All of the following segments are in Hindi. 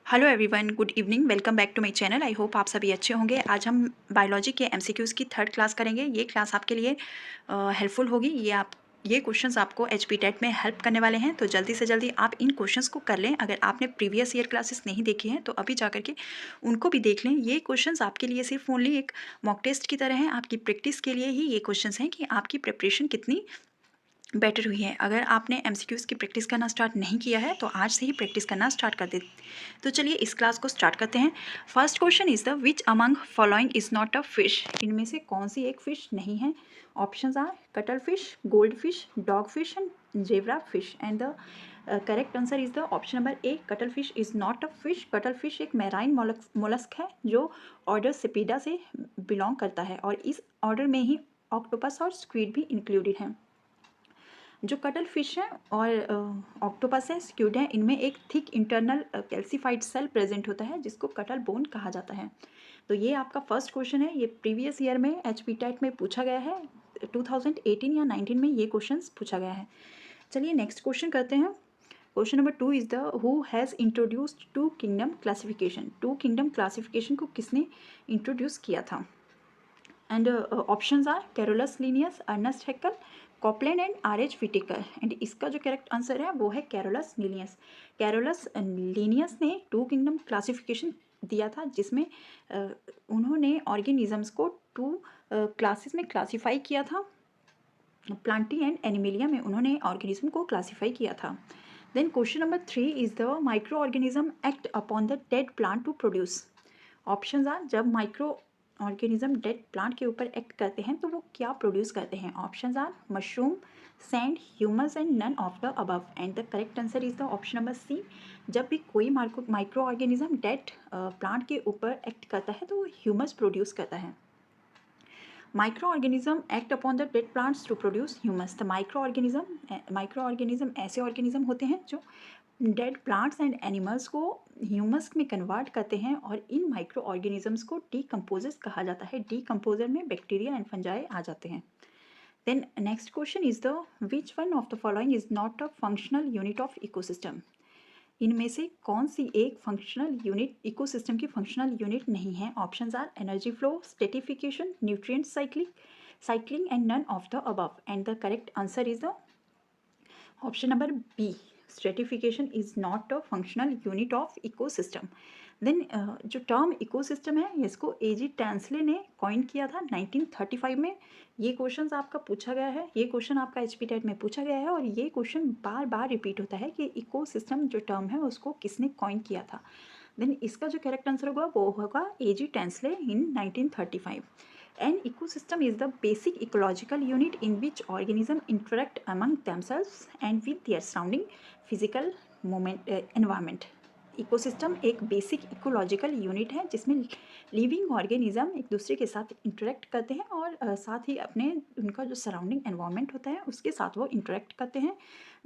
Hello everyone, good evening. Welcome back to my channel. I hope आप सभी अच्छे होंगे। आज हम बायोलॉजी के एमसीक्यूज़ की थर्ड क्लास करेंगे। ये क्लास आपके लिए हेल्पफुल होगी। ये क्वेश्चंस आपको एचपी टेट में हेल्प करने वाले हैं, तो जल्दी से जल्दी आप इन क्वेश्चंस को कर लें। अगर आपने प्रीवियस ईयर क्लासेस नहीं देखी हैं तो अभी जा करके उनको भी देख लें। ये क्वेश्चंस आपके लिए सिर्फ ओनली एक मॉक टेस्ट की तरह हैं, आपकी प्रैक्टिस के लिए ही ये क्वेश्चंस हैं कि आपकी प्रिपरेशन कितनी बेटर हुई है। अगर आपने एमसीक्यूज़ की प्रैक्टिस करना स्टार्ट नहीं किया है तो आज से ही प्रैक्टिस करना स्टार्ट कर दे। तो चलिए इस क्लास को स्टार्ट करते हैं। First question is the which among following is not a fish. इनमें से कौन सी एक फिश नहीं है? Options are cuttlefish, goldfish, dogfish and zebrafish. And the correct answer is the option number A, cuttlefish is not a fish. कटल फिश एक मैराइन मोलस्क है जो ऑर्डर सेपीडा से बिलोंग करता है और इस ऑर्डर में ही ऑक्टोपस और स्क्विड भी इंक्लूडेड हैं। जो कटल फिश है और ऑक्टोपस है, स्क्विड है, इनमें एक thick internal calcified shell present होता है जिसको कटल बोन कहा जाता है। तो ये आपका फर्स्ट क्वेश्चन है। ये प्रीवियस ईयर में एचपी टेट में पूछा गया है। 2018 या 19 में ये क्वेश्चन पूछा गया है। चलिए नेक्स्ट क्वेश्चन करते हैं। Question number 2 is the who has introduced two kingdom classification. Two kingdom classification को किसने इंट्रोड्यूस किया था? And options are Carolus Linnaeus, Ernst Haeckel, Copeland and R H. Whittaker. And इसका जो करेक्ट आंसर है वो है कैरोलस लिनियस। कैरोलस लिनियस ने टू किंगडम क्लासिफिकेशन दिया था जिसमें उन्होंने ऑर्गेनिजम्स को टू क्लासेस में क्लासीफाई किया था। प्लांटी एंड एनिमेलिया में उन्होंने ऑर्गेनिज्म को क्लासीफाई किया था। Then question number 3 is the microorganism act upon the dead plant to produce. Options are जब माइक्रो ऑर्गेनिज्म डेड प्लांट के ऊपर एक्ट करते हैं तो वो क्या प्रोड्यूस करते हैं? Options are mushroom, sand, humus and none of the above. And the correct answer is the option number C. जब भी कोई माइक्रो ऑर्गेनिज्म डेड प्लांट के ऊपर एक्ट करता है तो वो ह्यूमस प्रोड्यूस करता है। Microorganism act upon the dead plants to produce humus. The microorganism ऐसे ऑर्गेनिज्म होते हैं जो डेड प्लांट्स एंड एनिमल्स को ह्यूमस में कन्वर्ट करते हैं और इन माइक्रो ऑर्गेनिजम्स को डीकम्पोजर्स कहा जाता है। डीकम्पोजर में बैक्टीरिया एंड फंजाई आ जाते हैं। Then next question is the which one of the following is not a functional unit of ecosystem. इनमें से कौन सी एक फंक्शनल यूनिट इकोसिस्टम की फंक्शनल यूनिट नहीं है? Options are energy flow, stratification, nutrient cycling and none of the above. And the correct answer is the option number B, stratification is not a functional unit of ecosystem. Then जो टर्म इकोसिस्टम है इसको एजी टेंसले ने कॉइन किया था 1935 में। ये क्वेश्चन आपका पूछा गया है, ये क्वेश्चन आपका एचपी टेट में पूछा गया है और ये क्वेश्चन बार बार रिपीट होता है कि इकोसिस्टम जो टर्म है उसको किसने कॉइन किया था। देन इसका जो करेक्ट आंसर होगा वो होगा एजी Tansley in 1935। An ecosystem is the basic ecological unit in which organisms interact among themselves and with their surrounding physical environment. Ecosystem एक बेसिक इकोलॉजिकल यूनिट है जिसमें लिविंग ऑर्गेनिज्म एक दूसरे के साथ इंटरेक्ट करते हैं और साथ ही अपने उनका जो सराउंडिंग एनवायरनमेंट होता है उसके साथ वो इंटरेक्ट करते हैं।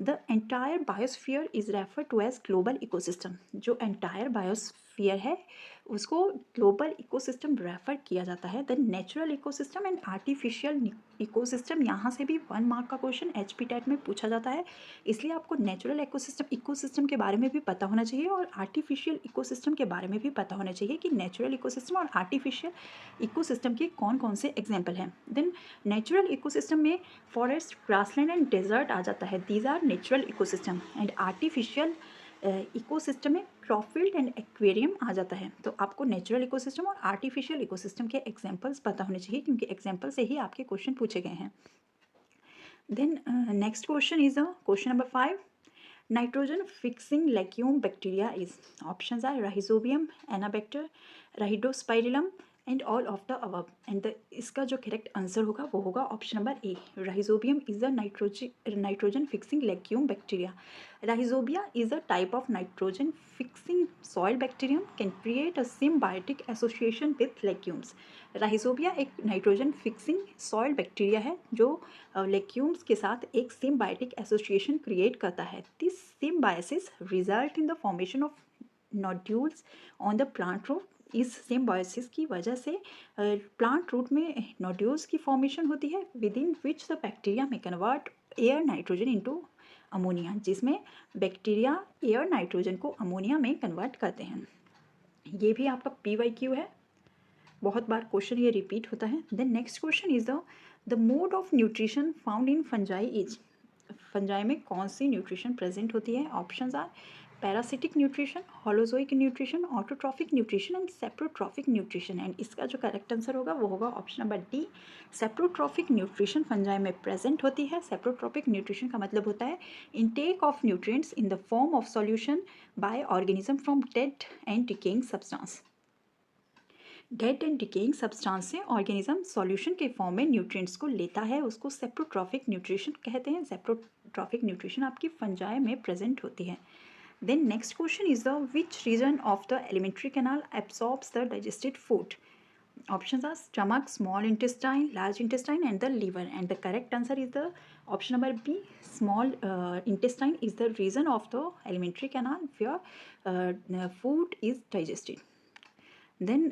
The entire biosphere is refer to as global ecosystem. जो एंटायर बायोस्फीयर है उसको ग्लोबल इकोसिस्टम रेफर किया जाता है। The natural ecosystem and artificial ecosystem, यहाँ से भी 1 मार्क का क्वेश्चन एचपी टेट में पूछा जाता है, इसलिए आपको नेचुरल इकोसिस्टम के बारे में भी पता होना चाहिए और आर्टिफिशियल इकोसिस्टम के बारे में भी पता होना चाहिए कि नेचुरल इकोसिस्टम और आर्टिफिशियल इकोसिस्टम के कौन कौन से एग्जाम्पल हैं। देन नेचुरल इकोसिस्टम में फॉरेस्ट, ग्रासलैंड एंड डेजर्ट आ जाता है, these are natural ecosystem. And artificial ecosystem में क्रॉपफील्ड एंड एक्वेरियम आ जाता है। तो आपको नेचुरल इकोसिस्टम और आर्टिफिशियल इकोसिस्टम के एग्जाम्पल्स पता होने चाहिए क्योंकि एग्जाम्पल से ही आपके क्वेश्चन पूछे गए हैं। Then next question is question number 5, nitrogen fixing legume bacteria is. Options are Rhizobium, Azotobacter, Rhodospirillum and all of the above. And इसका जो करेक्ट आंसर होगा वो होगा option number A, Rhizobium is the nitrogen fixing legume bacteria. Rhizobia is a type of nitrogen fixing soil bacterium can create a symbiotic association with legumes. Rhizobia एक नाइट्रोजन फिक्सिंग सॉइल बैक्टीरिया है जो लेग्यूम्स के साथ एक सिम्बायोटिक एसोसिएशन क्रिएट करता है। This symbiosis result in the formation of nodules on the plant root. इस सिम्बायोसिस की वजह से प्लांट रूट में नोड्यूल्स की फॉर्मेशन होती है with in which the bacteria में convert air nitrogen into ammonia, जिसमें बैक्टीरिया एयर नाइट्रोजन को अमोनिया में कन्वर्ट करते हैं। ये भी आपका PYQ है, बहुत बार क्वेश्चन ये रिपीट होता है। Then next question is the mode of nutrition found in fungi is, fungi में कौन सी न्यूट्रिशन प्रेजेंट होती है? Options are parasitic nutrition, holozoic nutrition, autotrophic nutrition and saprotrophic nutrition. And इसका जो करेक्ट आंसर होगा वो होगा option number D, saprotrophic nutrition fungi में प्रेजेंट होती है। सेप्रोट्रॉफिक न्यूट्रिशन का मतलब होता है intake of nutrients in the form of solution by organism from dead and decaying substance. Dead and decaying substance से ऑर्गेनिज्म सॉल्यूशन के फॉर्म में न्यूट्रिएंट्स को लेता है, उसको सेप्रोट्रॉफिक न्यूट्रिशन कहते हैं। सेप्रोट्रॉफिक न्यूट्रिशन आपकी फंजाई में प्रेजेंट होती है। Then next question is the which region of the alimentary canal absorbs the digested food? Options are stomach, small intestine, large intestine and the liver, and the correct answer is the option number B, small intestine is the region of the alimentary canal where food is digested. Then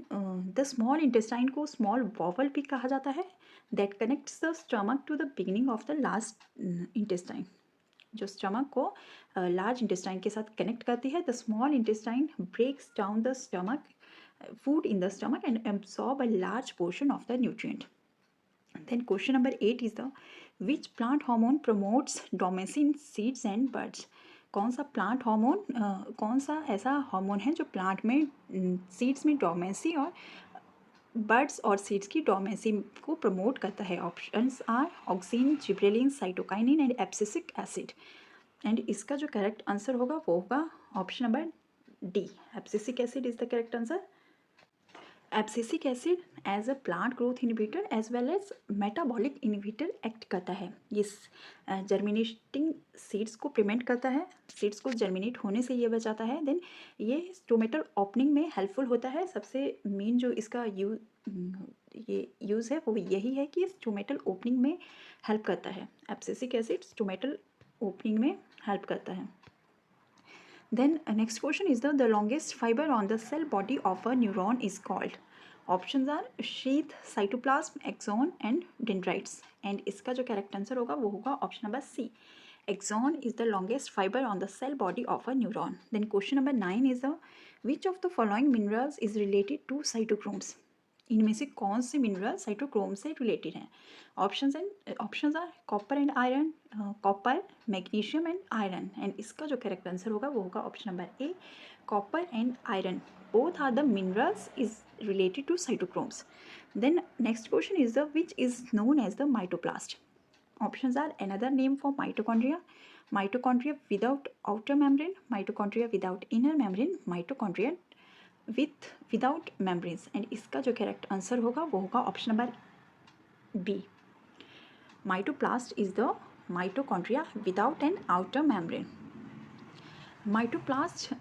the small intestine को small bowel भी कहा जाता है, that connects the stomach to the beginning of the last intestine, जो स्टमक को लार्ज इंटेस्टाइन के साथ कनेक्ट करती है। The small intestine breaks down the stomach food in the stomach and absorb a large portion of the nutrient. Then question number 8 is the which plant hormone promotes dormancy in seeds and buds? कौन सा प्लांट हार्मोन, कौन सा ऐसा हार्मोन है जो प्लांट में सीड्स में डोमेंसी और बर्ड्स और सीड्स की डोमेंसी को प्रमोट करता है? Options are auxin, gibberellin, cytokinin and abscisic acid. And इसका जो करेक्ट आंसर होगा वो होगा option number D, abscisic acid is the correct answer. Abscisic acid as a plant growth inhibitor as well as metabolic inhibitor act करता है। ये जर्मिनेटिंग सीड्स को प्रिवेंट करता है, सीड्स को जर्मिनेट होने से ये बचाता है। देन ये स्टोमेटल ओपनिंग में हेल्पफुल होता है। सबसे मेन जो इसका यूज़ है वो यही है कि स्टोमेटल ओपनिंग में हेल्प करता है। एब्सिसिक एसिड स्टोमेटल ओपनिंग में हेल्प करता है। Then next question is the longest fiber on the cell body of a neuron is called. Options are sheath, cytoplasm, axon and dendrites. And इसका जो correct answer होगा वो होगा option number C. Axon is the longest fiber on the cell body of a neuron. Then question number 9 is which of the following minerals is related to cytochromes? इनमें से कौन से मिनरल साइटोक्रोम से रिलेटेड हैं? Options are copper and iron, copper, magnesium and iron. And इसका जो करेक्ट आंसर होगा वो होगा option number A, copper and iron both are the minerals is related to cytochromes. Then next question is the which is known as the mitoplast? Options are another name for mitochondria, mitochondria without outer membrane, mitochondria without inner membrane, mitochondria without membranes. And इसका जो करेक्ट आंसर होगा वो होगा option number B, mitoplast is the mitochondria without an outer membrane. Mitoplast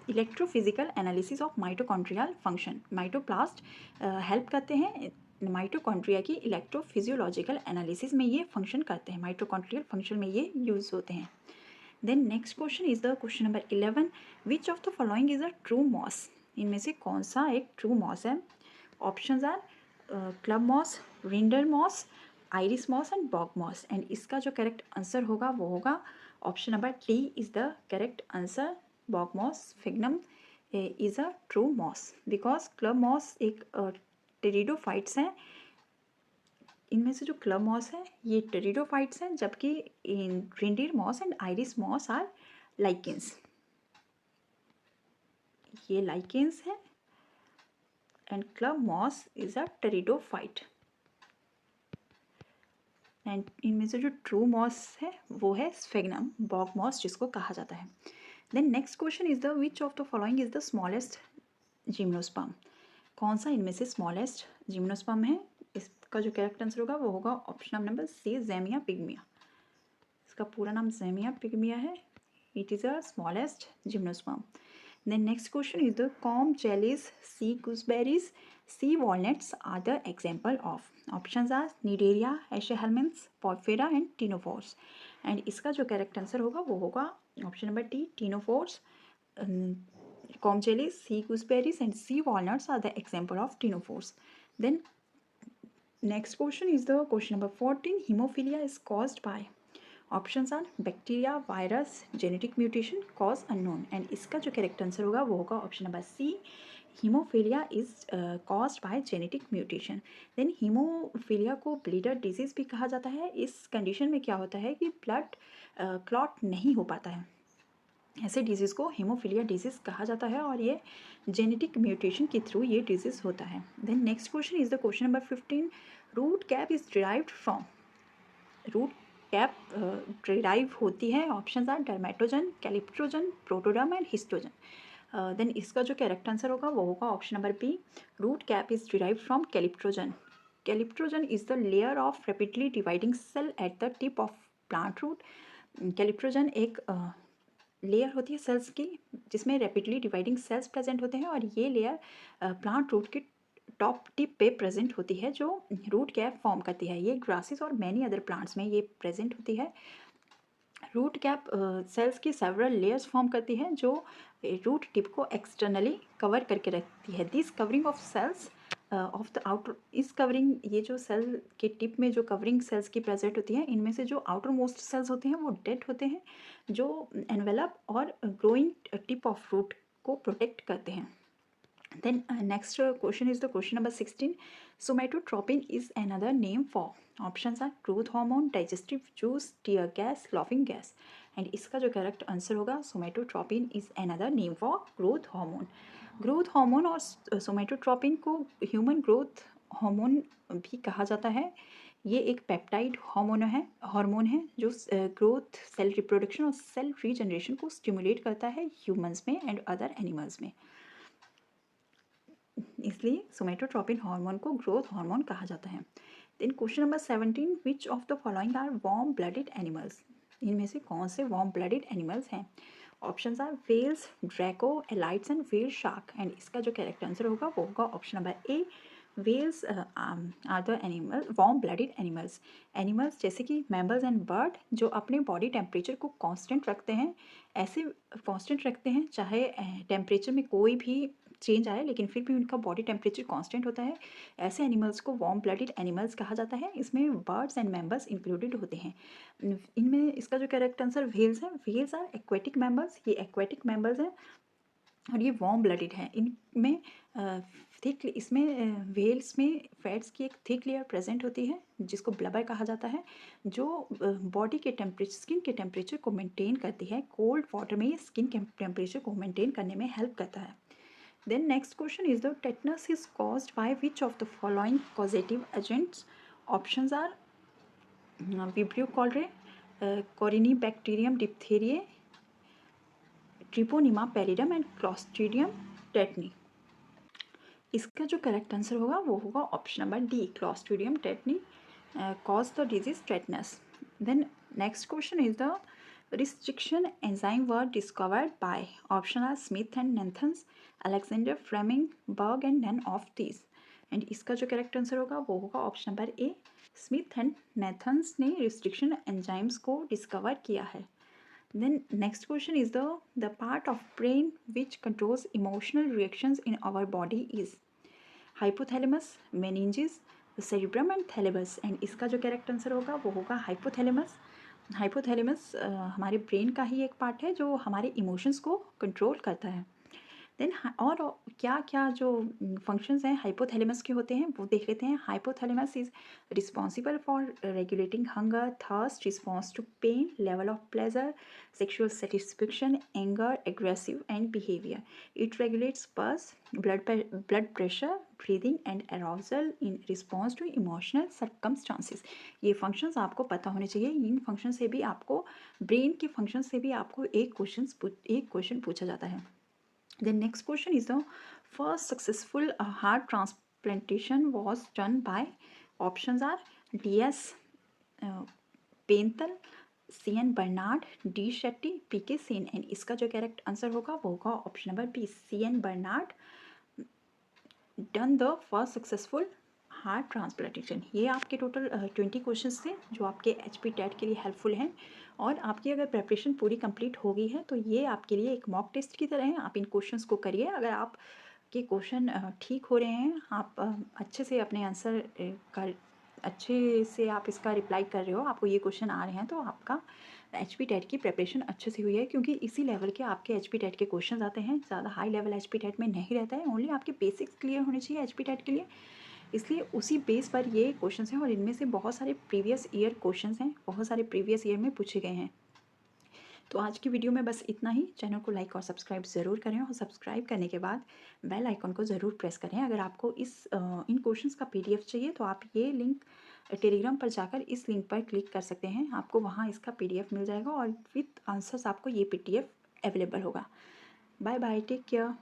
electrophysiological analysis of mitochondrial function, mitoplast help करते हैं माइटोकॉन्ड्रिया की इलेक्ट्रोफिजियोलॉजिकल एनालिसिस में ये फंक्शन करते हैं, माइटोकॉन्ड्रियल फंक्शन में ये यूज होते हैं। Then next question is the question number 11, which of the following is a true moss? इनमें से कौन सा एक ट्रू मॉस है? Options are club moss, reindeer moss, Irish moss and bog moss. And इसका जो करेक्ट आंसर होगा वो होगा option number D is the correct answer, bog moss sphagnum is a true moss because club moss एक टेरिडोफाइट्स हैं। इनमें से जो क्लब मॉस है ये टेरिडोफाइट्स हैं, जबकि reindeer moss and Irish moss are lichens, ये लाइकेंस है and club moss is a pteridophyte. And इनमें से जो ट्रू मॉस है वो है स्फेग्नम, बॉग मॉस जिसको कहा जाता है। Then next question is the which of the following is the smallest gymnosperm? कौन सा इनमें से स्मॉलेस्ट जिम्नोस्पर्म है? इसका जो करेक्ट आंसर होगा वो होगा ऑप्शन नंबर सी, ज़ेमिया पिग्मिया। इसका पूरा नाम ज़ेमिया पिग्मिया है, it is a smallest gymnosperm. Then next question is the comb jellies, sea gooseberries, sea walnuts are the example of. Options are Nidaria, Aeschyhelminths, Porphyra and Ctenophores. And इसका जो correct answer होगा वो होगा option number D, Ctenophores. Comb jellies, sea gooseberries and sea walnuts are the example of Ctenophores. Then next question is the question number 14. Hemophilia is caused by. Options are bacteria, virus, genetic mutation, cause unknown. And इसका जो करेक्ट आंसर होगा वो होगा option number C, hemophilia is caused by genetic mutation. Then hemophilia को ब्लीडर डिजीज़ भी कहा जाता है। इस कंडीशन में क्या होता है कि ब्लड क्लॉट नहीं हो पाता है, ऐसे डिजीज़ को हीमोफीलिया डिजीज़ कहा जाता है और ये जेनेटिक म्यूटेशन के थ्रू ये डिजीज़ होता है। Then next question is the question number 15, root cap is derived from. Root cap derive होती है, options are dermatogen, calyptrogen, protoderm and histogen. Then इसका जो करेक्ट आंसर होगा वो होगा option number B, root cap is derive from calyptrogen. Calyptrogen is the layer of rapidly dividing cell at the tip of plant root. Calyptrogen एक लेयर होती है सेल्स की जिसमें रैपिडली डिवाइडिंग सेल्स प्रेजेंट होते हैं और ये लेयर प्लांट रूट के टॉप टिप पे प्रेजेंट होती है जो रूट कैप फॉर्म करती है। ये ग्रासेस और मैनी अदर प्लांट्स में ये प्रेजेंट होती है। रूट कैप सेल्स की सेवरल लेयर्स फॉर्म करती है जो रूट टिप को एक्सटर्नली कवर करके रखती है। This covering of cells of the outer, इस कवरिंग, ये जो सेल के टिप में जो कवरिंग सेल्स की प्रेजेंट होती है इनमें से जो आउटर मोस्ट सेल्स होते हैं वो डेड होते हैं जो एनवेलप और ग्रोइंग टिप ऑफ रूट को प्रोटेक्ट करते हैं। Then next question is the question number 16. Somatotropin is another name for. Options are growth hormone, digestive juice, tear gas, laughing gas. And इसका जो करेक्ट आंसर होगा somatotropin is another name for growth hormone. Growth hormone और सोमेटोट्रोपिन को ह्यूमन ग्रोथ हार्मोन भी कहा जाता है। ये एक पेप्टाइड हार्मोन है जो ग्रोथ, सेल रिप्रोडक्शन और सेल रीजनरेशन को स्टिमुलेट करता है ह्यूमंस में एंड अदर एनिमल्स में, इसलिए सोमेटोट्रोपिन हार्मोन को ग्रोथ हार्मोन कहा जाता है। Then question number 17, which of the following are warm blooded animals. इनमें से कौन से वार्म ब्लडेड एनिमल्स हैं? Options are whales, Draco, Alytes and whale shark. And इसका जो करेक्ट आंसर होगा वो होगा option number A, whales are the animal warm blooded animals. Animals जैसे कि मैमल्स एंड बर्ड जो अपने बॉडी टेम्परेचर को कांस्टेंट रखते हैं, ऐसे कांस्टेंट रखते हैं चाहे टेम्परेचर में कोई भी चेंज आए लेकिन फिर भी उनका बॉडी टेम्परेचर कांस्टेंट होता है, ऐसे एनिमल्स को वार्म ब्लडेड एनिमल्स कहा जाता है। इसमें बर्ड्स एंड मैमल्स इंक्लूडेड होते हैं। इनमें इसका जो करेक्ट आंसर वेल्स है। वेल्स आर एक्वेटिक मैमल्स, ये एक्वेटिक मैमल्स हैं और ये वार्म ब्लडेड है। इनमें थिक, इसमें वेल्स में फैट्स की एक थिक लेयर प्रेजेंट होती है जिसको ब्लबर कहा जाता है, जो बॉडी के टेम्परेचर, स्किन के टेम्परेचर को मेंटेन करती है। कोल्ड वाटर में स्किन के टेम्परेचर को मेंटेन करने में हेल्प करता है। Then next question is the tetanus is caused by which of the following causative agents? Options are Vibrio cholerae, Corynebacterium diphtheriae, Treponema pallidum and Clostridium tetani. इसका जो करेक्ट आंसर होगा वो होगा option number D, clostridium tetani cause the disease tetanus. Then next question is the restriction enzyme were discovered by. Option are Smith and Nathans, Alexander Fleming, Berg and none of these. And इसका जो करेक्ट आंसर होगा वो होगा option number A, Smith and Nathans ने रिस्ट्रिक्शन एंजाइम्स को डिस्कवर किया है। Then next question is the part of brain which controls emotional reactions in our body is hypothalamus, meninges, cerebrum and thalamus. And इसका जो करेक्ट आंसर होगा वो होगा हाइपोथैलेमस। हाइपोथैलेमस हमारे ब्रेन का ही एक पार्ट है जो हमारे इमोशंस को कंट्रोल करता है। देन और क्या क्या जो फंक्शंस हैं हाइपोथैलेमस के होते हैं वो देख लेते हैं। Hypothalamus is responsible for regulating hunger, thirst, response to pain, level of pleasure, sexual satisfaction, anger, aggressive and behaviour. It regulates pulse, blood pressure, breathing and arousal in response to emotional circumstances. ये फंक्शंस आपको पता होने चाहिए। इन फंक्शन से भी आपको, ब्रेन के फंक्शन से भी आपको एक क्वेश्चन पूछा जाता है। The next question is the first successful heart transplantation was done by. Options are D.S. Pental, C.N. Bernard, D. Shetty, P.K. Sen. And इसका जो करेक्ट आंसर होगा वो होगा option number B, C.N. Bernard done the first successful heart transplantation. ये आपके टोटल 20 क्वेश्चंस थे जो आपके HP टेट के लिए हेल्पफुल हैं। और आपकी अगर प्रेपरेशन पूरी कंप्लीट हो गई है तो ये आपके लिए एक मॉक टेस्ट की तरह है। आप इन क्वेश्चंस को करिए। अगर आपके क्वेश्चन ठीक हो रहे हैं, आप अच्छे से अपने आंसर कर अच्छे से आप इसका रिप्लाई कर रहे हो, आपको ये क्वेश्चन आ रहे हैं, तो आपका एचपी टेट की प्रिपरेशन अच्छे से हुई है, क्योंकि इसी लेवल के आपके एचपी टेट के क्वेश्चन आते हैं। ज़्यादा हाई लेवल एचपी टेट में नहीं रहता है, ओनली आपके बेसिक्स क्लियर होने चाहिए एचपी टेट के लिए। इसलिए उसी बेस पर ये क्वेश्चंस हैं, और इनमें से बहुत सारे प्रीवियस ईयर क्वेश्चंस हैं, बहुत सारे प्रीवियस ईयर में पूछे गए हैं। तो आज की वीडियो में बस इतना ही। चैनल को लाइक और सब्सक्राइब ज़रूर करें, और सब्सक्राइब करने के बाद बेल आइकन को ज़रूर प्रेस करें। अगर आपको इन क्वेश्चंस का पीडीएफ चाहिए तो आप ये लिंक टेलीग्राम पर जाकर इस लिंक पर क्लिक कर सकते हैं, आपको वहाँ इसका पीडीएफ मिल जाएगा, और विथ आंसर्स आपको ये पीडीएफ अवेलेबल होगा। Bye bye, take care.